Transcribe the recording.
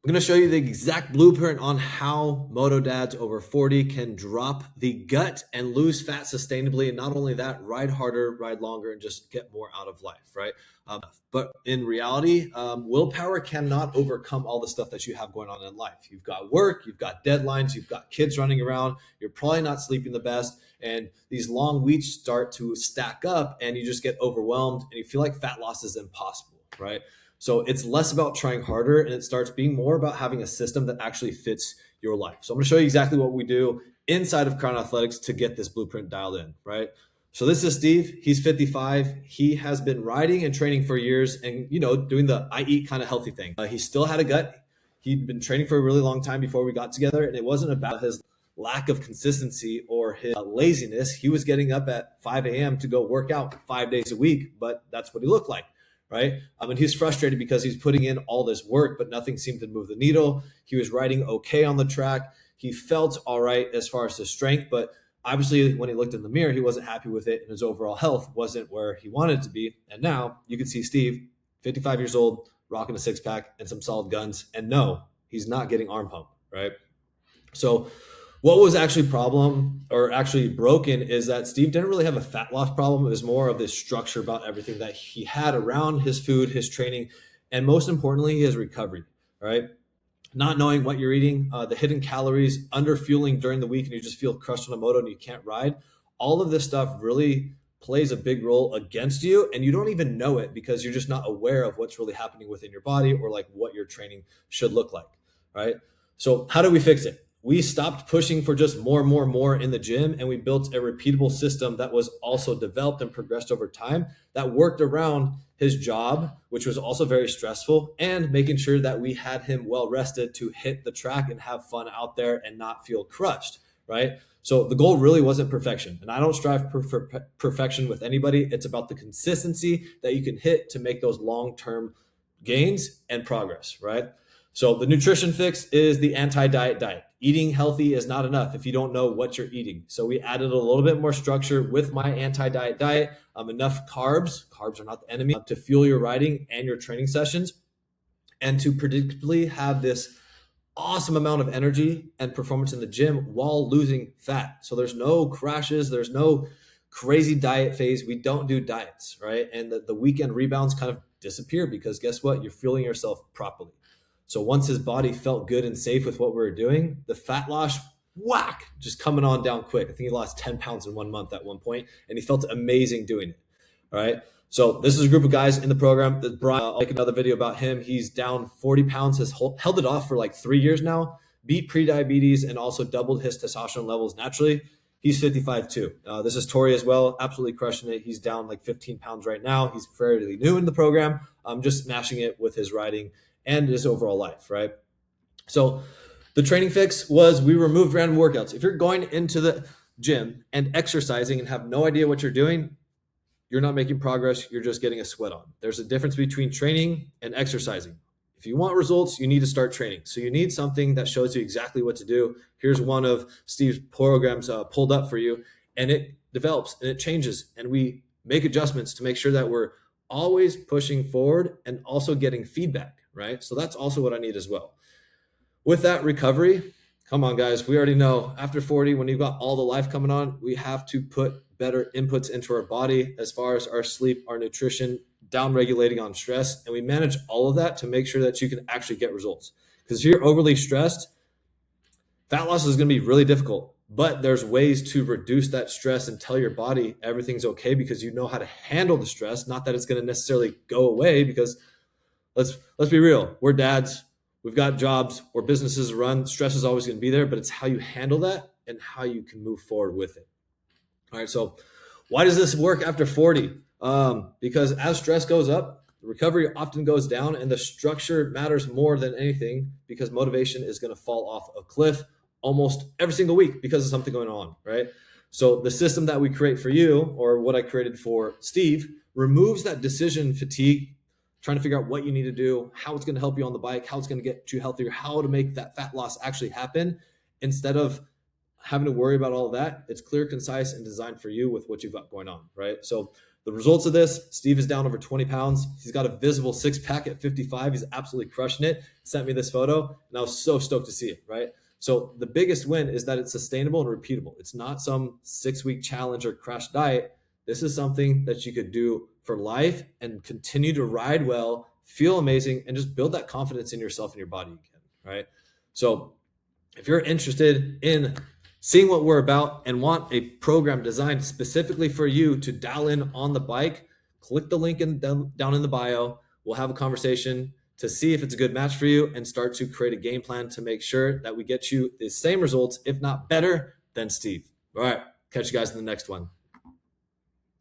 I'm going to show you the exact blueprint on how Moto dads over 40 can drop the gut and lose fat sustainably. And not only that, ride harder, ride longer, and just get more out of life, right? But in reality, willpower cannot overcome all the stuff that you have going on in life. You've got work, you've got deadlines, you've got kids running around, you're probably not sleeping the best. And these long weeks start to stack up and you just get overwhelmed and you feel like fat loss is impossible, right? So it's less about trying harder and it starts being more about having a system that actually fits your life. So I'm going to show you exactly what we do inside of Crown Athletics to get this blueprint dialed in, right? So this is Steve. He's 55. He has been riding and training for years and, doing the I eat kind of healthy thing. He still had a gut. He'd been training for a really long time before we got together. And it wasn't about his lack of consistency or his laziness. He was getting up at 5 a.m. to go work out 5 days a week, but that's what he looked like. Right. And he's frustrated because he's putting in all this work, but nothing seemed to move the needle. He was riding okay on the track. He felt all right as far as his strength, but obviously when he looked in the mirror, he wasn't happy with it and his overall health wasn't where he wanted it to be. And now you can see Steve, 55 years old, rocking a six pack and some solid guns. And no, he's not getting arm pump, right? So what was actually problem or actually broken is that Steve didn't really have a fat loss problem. It was more of this structure about everything that he had around his food, his training, and most importantly, his recovery, right? Not knowing what you're eating, the hidden calories, under fueling during the week, and you just feel crushed on a moto and you can't ride. All of this stuff really plays a big role against you, and you don't even know it because you're just not aware of what's really happening within your body or like what your training should look like, right? So how do we fix it? We stopped pushing for just more in the gym, and we built a repeatable system that was also developed and progressed over time that worked around his job, which was also very stressful, and making sure that we had him well rested to hit the track and have fun out there and not feel crushed, right? So the goal really wasn't perfection. And I don't strive for perfection with anybody. It's about the consistency that you can hit to make those long-term gains and progress, right? So the nutrition fix is the anti-diet diet. Eating healthy is not enough if you don't know what you're eating. So we added a little bit more structure with my anti-diet diet, enough carbs are not the enemy, to fuel your riding and your training sessions, and to predictably have this awesome amount of energy and performance in the gym while losing fat. So there's no crashes, there's no crazy diet phase. We don't do diets, right? And the weekend rebounds kind of disappear because guess what? You're fueling yourself properly. So once his body felt good and safe with what we were doing, the fat loss, whack, just coming on down quick. I think he lost 10 pounds in 1 month at one point, and he felt amazing doing it. All right. So this is a group of guys in the program that Brian, I'll make another video about him. He's down 40 pounds, has held it off for like 3 years now, beat prediabetes, and also doubled his testosterone levels naturally. He's 55 too. This is Tori as well, absolutely crushing it. He's down like 15 pounds right now. He's fairly new in the program. Just smashing it with his riding and his overall life, right? So the training fix was we removed random workouts. If you're going into the gym and exercising and have no idea what you're doing, you're not making progress. You're just getting a sweat on. There's a difference between training and exercising. If you want results, you need to start training. So you need something that shows you exactly what to do. Here's one of Steve's programs pulled up for you, and it develops and it changes. And we make adjustments to make sure that we're always pushing forward and also getting feedback, right? So that's also what I need as well. With that recovery, come on, guys. We already know after 40, when you've got all the life coming on, we have to put better inputs into our body as far as our sleep, our nutrition, down regulating on stress. And we manage all of that to make sure that you can actually get results. Because if you're overly stressed, fat loss is going to be really difficult. But there's ways to reduce that stress and tell your body everything's okay because you know how to handle the stress. Not that it's going to necessarily go away because let's be real. We're dads. We've got jobs or businesses to run. Stress is always going to be there, but it's how you handle that and how you can move forward with it. All right. So why does this work after 40? Because as stress goes up, the recovery often goes down and the structure matters more than anything because motivation is going to fall off a cliff almost every single week because of something going on, right? So the system that we create for you, or what I created for Steve, removes that decision fatigue, trying to figure out what you need to do, how it's going to help you on the bike, how it's going to get you healthier, how to make that fat loss actually happen. Instead of having to worry about all of that, it's clear, concise, and designed for you with what you've got going on, right? So The results of this, Steve is down over 20 pounds. He's got a visible six pack at 55. He's absolutely crushing it. Sent me this photo, and I was so stoked to see it, right? So the biggest win is that it's sustainable and repeatable. It's not some 6-week challenge or crash diet. This is something that you could do for life and continue to ride well, feel amazing, and just build that confidence in yourself and your body again, right? So if you're interested in seeing what we're about and want a program designed specifically for you to dial in on the bike, click the link down in the bio. We'll have a conversation to see if it's a good match for you and start to create a game plan to make sure that we get you the same results, if not better, than Steve. All right, catch you guys in the next one.